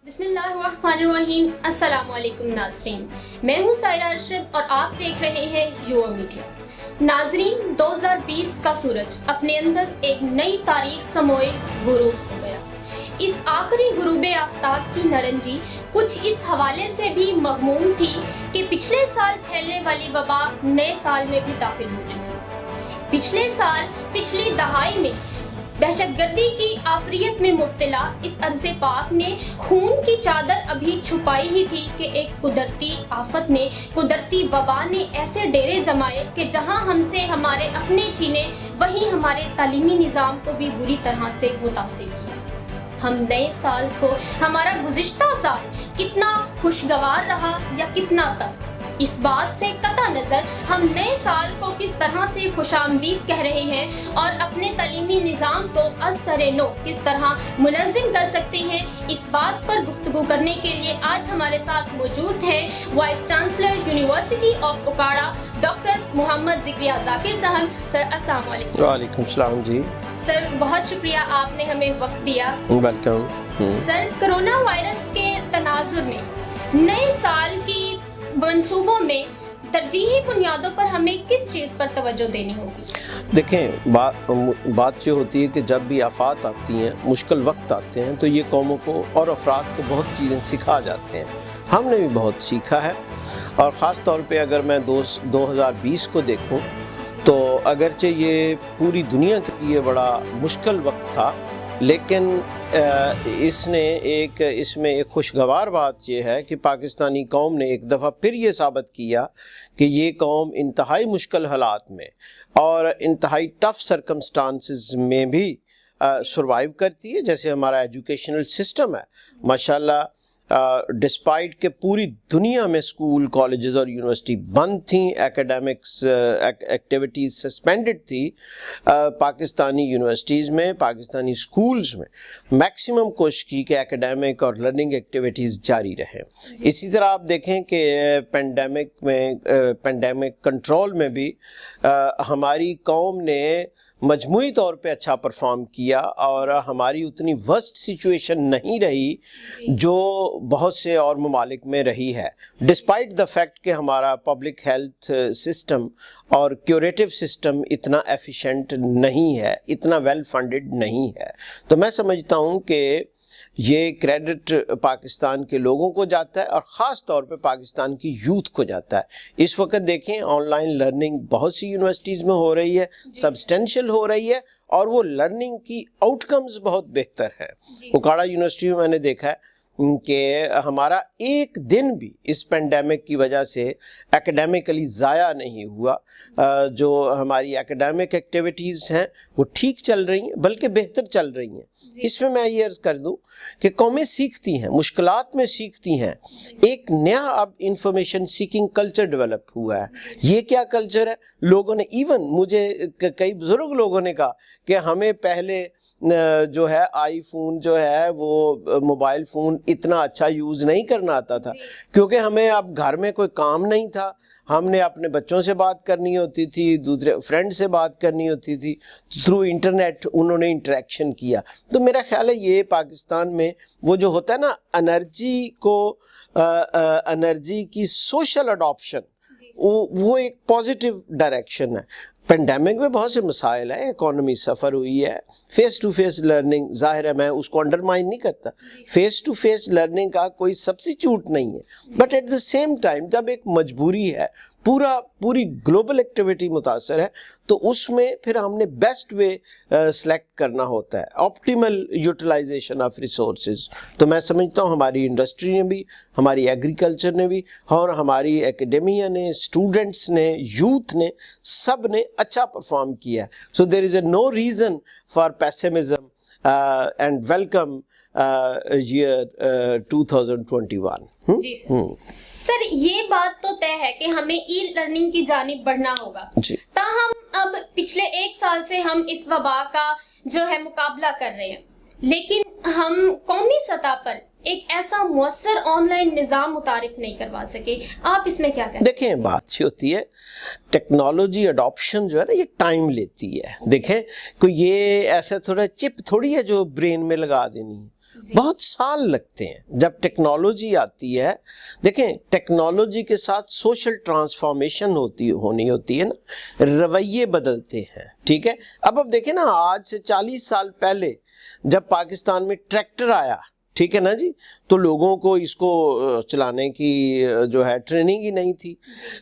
بسم اللہ الرحمن الرحیم۔ السلام علیکم ناظرین، میں ہوں سائرہ ارشد اور آپ دیکھ رہے ہیں یووا میڈیا۔ ناظرین، 2020 کا سورج اپنے اندر ایک نئی تاریخ سموئے غروب ہو گیا۔ اس آخری غروب آفتاب کی نارنجی کچھ اس حوالے سے بھی مغموم تھی کہ پچھلے سال پھیلنے والی وبا نئے سال میں بھی داخل ہو چکی۔ پچھلے سال پچھلی دہائی میں دہشت گردی کی آفریت میں مبتلا اس ارض پاک نے خون کی چادر ابھی چھپائی ہی تھی کہ ایک قدرتی آفت نے، قدرتی وبا نے ایسے ڈیرے جمائے کہ جہاں ہم سے ہمارے اپنے چھینے، وہیں ہمارے تعلیمی نظام کو بھی بری طرح سے متاثر کیا۔ ہم نئے سال کو، ہمارا گزشتہ سال کتنا خوشگوار رہا یا کتنا تلخ، اس بات سے قطع نظر ہم نئے سال کو کس طرح سے خوش آمدید کہہ رہے ہیں اور اپنے تعلیمی نظام کو از سر نو کس طرح منظم کر سکتے ہیں، اس بات پر گفتگو کرنے کے لیے آج ہمارے ساتھ موجود ہیں vice chancellor university of Okara doctor Muhammad Zakariya Zakir Sahab. Sir السلام علیکم۔ وعلیکم السلام جی۔ سر بہت شکریہ، آپ نے ہمیں وقت دیا۔ ویلکم۔ سر، کرونا وائرس کے تناظر میں نئے سال کی منصوبوں میں ترجیحی بنیادوں پر ہمیں کس چیز پر توجہ دینی ہوگی؟ دیکھیں، بات یہ ہوتی ہے کہ جب بھی آفات آتی ہیں، مشکل وقت آتے ہیں، تو یہ قوموں کو اور افراد کو بہت چیزیں سکھا جاتے ہیں۔ ہم نے بھی بہت سیکھا ہے، اور خاص طور پہ اگر میں 2020 کو دیکھوں تو اگرچہ یہ پوری دنیا کے لیے بڑا مشکل وقت تھا، لیکن اس میں ایک خوشگوار بات یہ ہے کہ پاکستانی قوم نے ایک دفعہ پھر یہ ثابت کیا کہ یہ قوم انتہائی مشکل حالات میں اور انتہائی ٹف سرکمسٹانسز میں بھی سروائیو کرتی ہے۔ جیسے ہمارا ایجوکیشنل سسٹم ہے، ماشاءاللہ، ڈسپائٹ کہ پوری دنیا میں اسکول، کالجز اور یونیورسٹی بند تھیں، ایکیڈیمکس ایکٹیویٹیز سسپینڈڈ تھی، پاکستانی یونیورسٹیز میں، پاکستانی اسکولز میں میکسیمم کوشش کی کہ ایکیڈیمک اور لرننگ ایکٹیویٹیز جاری رہیں۔ اسی طرح آپ دیکھیں کہ پینڈیمک کنٹرول میں بھی ہماری قوم نے مجموعی طور پہ اچھا پرفارم کیا، اور ہماری اتنی ورسٹ سچویشن نہیں رہی جو بہت سے اور ممالک میں رہی ہے، ڈسپائٹ دا فیکٹ کہ ہمارا پبلک ہیلتھ سسٹم اور کیوریٹو سسٹم اتنا ایفیشینٹ نہیں ہے، اتنا ویل فنڈڈ نہیں ہے۔ تو میں سمجھتا ہوں کہ یہ کریڈٹ پاکستان کے لوگوں کو جاتا ہے، اور خاص طور پہ پاکستان کی یوتھ کو جاتا ہے۔ اس وقت دیکھیں، آن لائن لرننگ بہت سی یونیورسٹیز میں ہو رہی ہے، سبسٹینشیل ہو رہی ہے، اور وہ لرننگ کی آؤٹ کمز بہت بہتر ہے۔ اوکاڑا یونیورسٹی میں میں نے دیکھا ہے کہ ہمارا ایک دن بھی اس پینڈیمک کی وجہ سے ایکیڈیمکلی ضائع نہیں ہوا۔ جو ہماری ایکیڈیمک ایکٹیویٹیز ہیں وہ ٹھیک چل رہی ہیں، بلکہ بہتر چل رہی ہیں۔ اس میں یہ عرض کر دوں کہ قومیں سیکھتی ہیں، مشکلات میں سیکھتی ہیں۔ ایک نیا اب انفارمیشن سیکنگ کلچر ڈیولپ ہوا ہے۔ یہ کیا کلچر ہے؟ لوگوں نے، ایون مجھے کئی بزرگ لوگوں نے کہا کہ ہمیں پہلے جو ہے آئی فون جو ہے وہ موبائل فون اتنا اچھا یوز نہیں کرنا آتا تھا، کیونکہ ہمیں اب گھر میں کوئی کام نہیں تھا، ہم نے اپنے بچوں سے بات کرنی ہوتی تھی، دوسرے فرینڈ سے بات کرنی ہوتی تھی، تھرو انٹرنیٹ انہوں نے انٹریکشن کیا۔ تو میرا خیال ہے یہ پاکستان میں وہ جو ہوتا ہے نا انرجی کی سوشل اڈاپشن، وہ ایک پازیٹیو ڈائریکشن ہے۔ پینڈیمک میں بہت سے مسائل ہیں، اکانومی سفر ہوئی ہے، فیس ٹو فیس لرننگ، ظاہر ہے میں اس کو انڈرمائن نہیں کرتا، فیس ٹو فیس لرننگ کا کوئی سبسٹیچیوٹ نہیں ہے، but at the same time جب ایک مجبوری ہے، پوری گلوبل ایکٹیویٹی متاثر ہے، تو اس میں پھر ہم نے بیسٹ وے سلیکٹ کرنا ہوتا ہے، آپٹیمل یوٹیلائزیشن آف ریسورسز۔ تو میں سمجھتا ہوں ہماری انڈسٹری نے بھی، ہماری ایگریکلچر نے بھی، اور ہماری ایکیڈیمیا نے، اسٹوڈنٹس نے، یوتھ نے، سب نے اچھا پرفارم کیا ہے۔ So there is a no reason for pessimism and welcome year 2021۔ جی سر، یہ بات تو طے ہے کہ ہمیں ای لرننگ کی جانب بڑھنا ہوگا، تاہم اب پچھلے ایک سال سے ہم اس وبا کا جو ہے مقابلہ کر رہے ہیں، لیکن ہم قومی سطح پر ایک ایسا مؤثر آن لائن نظام متعارف نہیں کروا سکے۔ آپ اس میں کیا کہتے ہیں؟ دیکھیں، بات یہ ہوتی ہے ٹیکنالوجی اڈاپشن جو ہے نا، یہ ٹائم لیتی ہے۔ دیکھیں، کوئی یہ ایسا چپ تھوڑی ہے جو برین میں لگا دینی ہے۔ بہت سال لگتے ہیں. جب ٹیکنالوجی آتی ہے, دیکھیں ٹیکنالوجی کے ساتھ سوشل ٹرانسفارمیشن ہونی ہوتی ہے نا, رویے بدلتے ہیں, ٹھیک ہے. اب دیکھیں نا, آج سے 40 سال پہلے جب پاکستان میں ٹریکٹر آیا, ٹھیک ہے نا جی, تو لوگوں کو اس کو چلانے کی جو ہے ٹریننگ ہی نہیں تھی.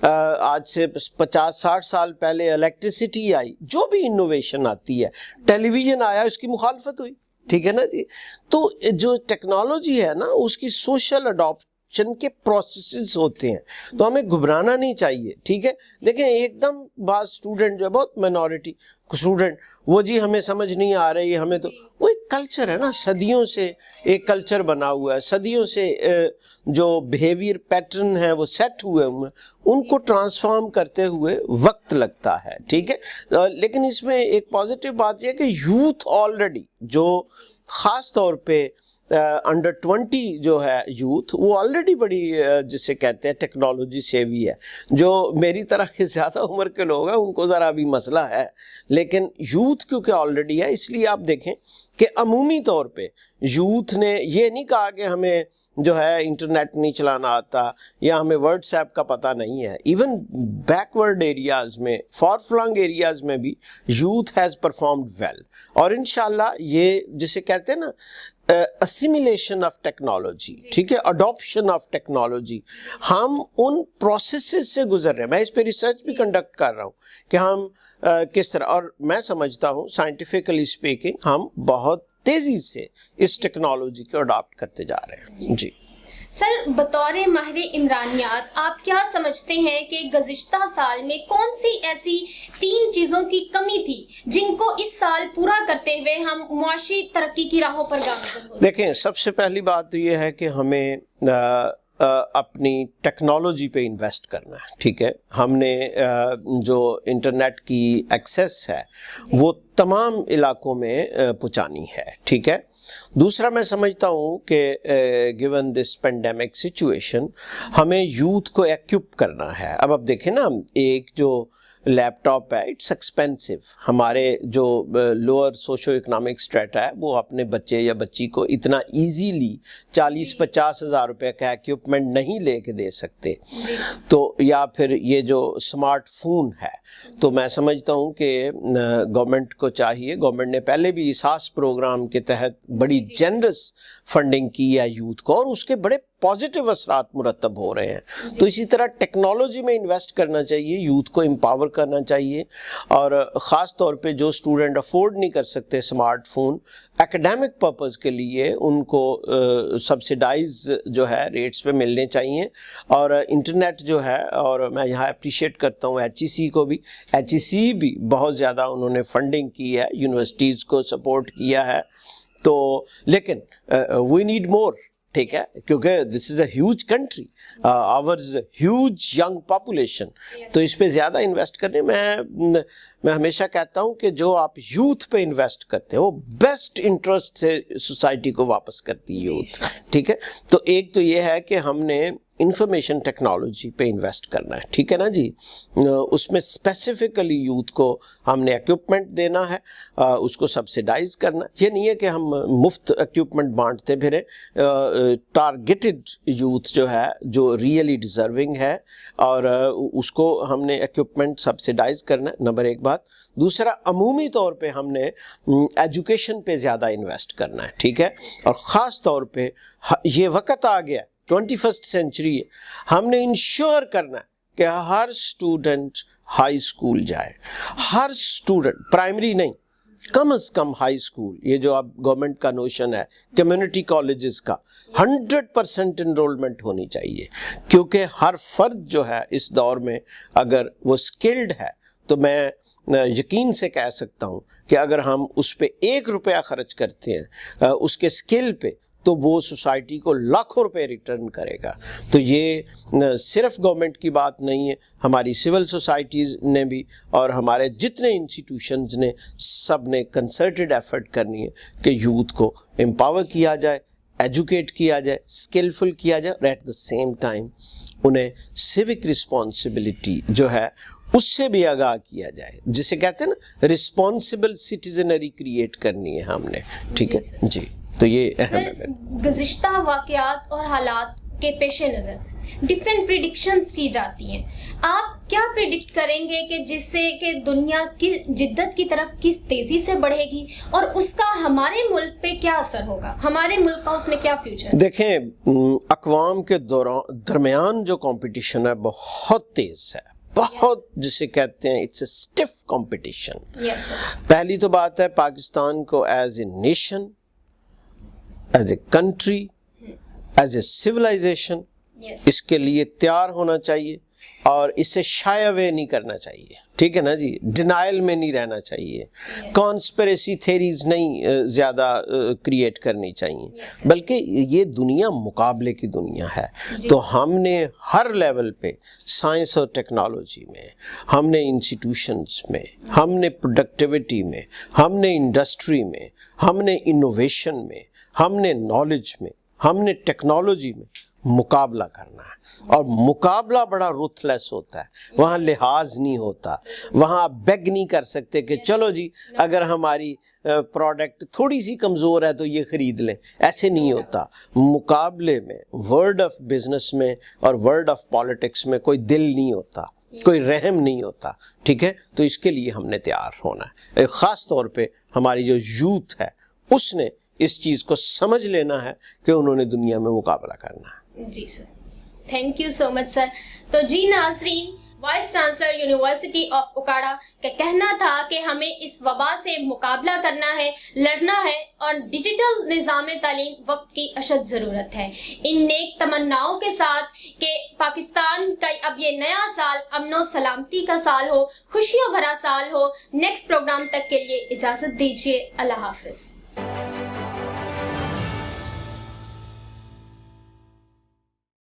آج سے 50-60 سال پہلے الیکٹریسٹی آئی, جو بھی انوویشن آتی ہے, ٹیلی ویژن آیا, اس کی مخالفت ہوئی, ٹھیک ہے نا جی. تو جو ٹیکنالوجی ہے نا, اس کی سوشل اڈاپشن کے پروسیسز ہوتے ہیں, تو ہمیں گھبرانا نہیں چاہیے, ٹھیک ہے. دیکھیں ایک دم بعض اسٹوڈنٹ جو ہے, بہت مائنورٹی اسٹوڈنٹ, وہ جی ہمیں سمجھ نہیں آ رہی, ہمیں تو وہ ایک کلچر ہے نا, صدیوں سے ایک کلچر بنا ہوا ہے, صدیوں سے جو بیہیویئر پیٹرن ہے وہ سیٹ ہوئے ہیں, ان کو ٹرانسفارم کرتے ہوئے وقت لگتا ہے, ٹھیک ہے. لیکن اس میں ایک پازیٹیو بات یہ ہے کہ یوتھ آلریڈی, جو خاص طور پہ انڈر 20 جو ہے یوتھ, وہ آلریڈی بڑی جسے کہتے ہیں ٹیکنالوجی سیوی ہے. جو میری طرح کے زیادہ عمر کے لوگ ہیں ان کو ذرا بھی مسئلہ ہے, لیکن یوتھ کیونکہ آلریڈی ہے, اس لیے آپ دیکھیں کہ عمومی طور پہ یوتھ نے یہ نہیں کہا کہ ہمیں جو ہے انٹرنیٹ نہیں چلانا آتا یا ہمیں واٹس ایپ کا پتہ نہیں ہے. ایون بیکورڈ ایریاز میں, فار فلنگ ایریاز میں بھی یوتھ ہیز پرفارمڈ ویل. اور انشاءاللہ یہ جسے کہتے ہیں نا اسیمیلیشن آف ٹیکنالوجی, ٹھیک ہے, اڈاپشن آف ٹیکنالوجی, ہم ان پروسیسز سے گزر رہے ہیں. میں اس پہ ریسرچ بھی کنڈکٹ کر رہا ہوں کہ ہم کس طرح, اور میں سمجھتا ہوں سائنٹیفکلی اسپیکنگ ہم بہت تیزی سے اس ٹیکنالوجی کو اڈاپٹ کرتے جا رہے ہیں. جی سر, بطور ماہر عمرانیات آپ کیا سمجھتے ہیں کہ گزشتہ سال میں کون سی ایسی 3 چیزوں کی کمی تھی جن کو اس سال پورا کرتے ہوئے ہم معاشی ترقی کی راہوں پر گامزن ہو؟ دیکھیں سب سے پہلی بات یہ ہے کہ ہمیں اپنی ٹیکنالوجی پہ انویسٹ کرنا ہے, ٹھیک ہے. ہم نے جو انٹرنیٹ کی ایکسیس ہے وہ تمام علاقوں میں پہنچانی ہے, ٹھیک ہے. دوسرا میں سمجھتا ہوں کہ گیون دس پینڈیمک سچویشن ہمیں یوتھ کو ایکوپ کرنا ہے. اب دیکھیں نا, ایک جو لیپ ٹاپ ہے اٹس ایکسپینسو. ہمارے جو لوور سوشو اکنامک اسٹریٹا ہے وہ اپنے بچے یا بچی کو اتنا ایزیلی 40-50 ہزار روپے کا ایکوپمنٹ نہیں لے کے دے سکتے. تو یا پھر یہ جو اسمارٹ فون ہے, تو میں سمجھتا ہوں کہ گورنمنٹ کو چاہیے, گورنمنٹ نے پہلے بھی اساس پروگرام کے تحت بڑی جنرس فنڈنگ کی ہے یوتھ کو, اور اس کے بڑے پازیٹیو اثرات مرتب ہو رہے ہیں. تو اسی طرح ٹیکنالوجی میں انویسٹ کرنا چاہیے, یوتھ کو امپاور کرنا چاہیے, اور خاص طور پہ جو اسٹوڈنٹ افورڈ نہیں کر سکتے اسمارٹ فون ایکڈیمک پرپز کے لیے, ان کو سبسیڈائز جو ہے ریٹس پہ ملنے چاہیے. اور انٹرنیٹ جو ہے, اور میں یہاں اپریشیٹ کرتا ہوں HEC کو بھی, HEC بھی بہت زیادہ انہوں نے فنڈنگ کی ہے, یونیورسٹیز کو سپورٹ کیا ہے. تو لیکن وی نیڈ مور, ٹھیک ہے, کیونکہ this is a huge country, ours huge young population, تو اس پہ زیادہ انویسٹ کرنے. میں ہمیشہ کہتا ہوں کہ جو آپ یوتھ پہ انویسٹ کرتے ہیں وہ بیسٹ انٹرسٹ سے سوسائٹی کو واپس کرتی ہے یوتھ, ٹھیک ہے. تو ایک تو یہ ہے کہ ہم نے انفارمیشن ٹیکنالوجی پہ انویسٹ کرنا ہے, ٹھیک ہے نا جی. اس میں اسپیسیفکلی یوتھ کو ہم نے ایکوپمنٹ دینا ہے, اس کو سبسیڈائز کرنا. یہ نہیں ہے کہ ہم مفت ایکوپمنٹ بانٹتے پھریں. ٹارگیٹڈ یوتھ جو ہے, جو ریئلی ڈیزرونگ ہے, اور اس کو ہم نے ایکوپمنٹ سبسیڈائز کرنا ہے, نمبر 1 بات. دوسرا, عمومی طور پہ ہم نے ایجوکیشن پہ زیادہ انویسٹ کرنا ہے, ٹھیک ہے. اور خاص طور پہ یہ وقت آ گیا, 21st سینچری ہے, ہم نے انشور کرنا ہے کہ ہر اسٹوڈنٹ ہائی اسکول جائے. ہر اسٹوڈنٹ, پرائمری نہیں, کم از کم ہائی اسکول. یہ جو اب گورنمنٹ کا نوشن ہے کمیونٹی کالجز کا, 100% انرولمنٹ ہونی چاہیے, کیونکہ ہر فرد جو ہے اس دور میں اگر وہ اسکلڈ ہے تو میں یقین سے کہہ سکتا ہوں کہ اگر ہم اس پہ 1 روپیہ خرچ کرتے ہیں اس کے اسکل پہ, تو وہ سوسائٹی کو لاکھوں روپے ریٹرن کرے گا. تو یہ صرف گورنمنٹ کی بات نہیں ہے, ہماری سول سوسائٹیز نے بھی اور ہمارے جتنے انسٹیٹیوشنز نے, سب نے کنسرٹڈ ایفرٹ کرنی ہے کہ یوتھ کو امپاور کیا جائے, ایجوکیٹ کیا جائے, اسکلفل کیا جائے, اور ایٹ دا سیم ٹائم انہیں سیوک رسپانسبلٹی جو ہے اس سے بھی آگاہ کیا جائے, جسے کہتے ہیں نا رسپانسبل سٹیزنری کریٹ کرنی ہے ہم نے, ٹھیک ہے جی. تو یہ اہم ہے. گزشتہ واقعات اور حالات کے پیش نظر ڈفرینٹ پریڈکشنز کی جاتی ہیں. آپ کیا پریڈکٹ کریں گے کہ جس سے کہ دنیا کی جدت کی طرف کس تیزی سے بڑھے گی اور اس کا ہمارے ملک پہ کیا اثر ہوگا, ہمارے ملک کا اس میں کیا فیوچر؟ دیکھیں, اقوام کے درمیان جو کمپٹیشن ہے بہت تیز ہے, بہت, جسے کہتے ہیں اٹس اے اسٹف کمپٹیشن. پہلی تو بات ہے پاکستان کو as a nation, as a country, as a civilisation اس کے لیے تیار ہونا چاہیے اور اسے شائع اوے نہیں کرنا چاہیے. ٹھیک ہے نا جی, ڈینائل میں نہیں رہنا چاہیے, کانسپریسی تھیریز نہیں زیادہ کریٹ کرنی چاہیے, بلکہ یہ دنیا مقابلے کی دنیا ہے. تو ہم نے ہر لیول پہ سائنس اور ٹیکنالوجی میں, ہم نے انسٹیٹیوشنز میں, ہم نے پروڈکٹیوٹی میں, ہم نے انڈسٹری میں, ہم نے انوویشن میں, ہم نے نالج میں, ہم نے ٹیکنالوجی میں مقابلہ کرنا ہے. اور مقابلہ بڑا رuthless ہوتا ہے, وہاں لحاظ نہیں ہوتا, وہاں آپ بیگ نہیں کر سکتے کہ چلو جی اگر ہماری پروڈکٹ تھوڑی سی کمزور ہے تو یہ خرید لیں, ایسے نہیں ہوتا. مقابلے میں, ورلڈ آف بزنس میں اور ورلڈ آف پالیٹکس میں کوئی دل نہیں ہوتا, کوئی رحم نہیں ہوتا. ٹھیک ہے, تو اس کے لیے ہم نے تیار ہونا ہے. خاص طور پہ ہماری جو یوتھ ہے اس نے اس چیز کو سمجھ لینا ہے کہ انہوں نے دنیا میں مقابلہ کرنا ہے. جی سر, تھینک یو سو مچ سر. تو جی ناظرین, voice chancellor university of Okara کا کہنا تھا کہ ہمیں اس وبا سے مقابلہ کرنا ہے, لڑنا ہے اور ڈیجیٹل نظام تعلیم وقت کی اشد ضرورت ہے. ان نیک تمناؤں کے ساتھ کہ پاکستان کا اب یہ نیا سال امن و سلامتی کا سال ہو, خوشیوں بھرا سال ہو. نیکسٹ پروگرام تک کے لیے اجازت دیجیے. اللہ حافظ.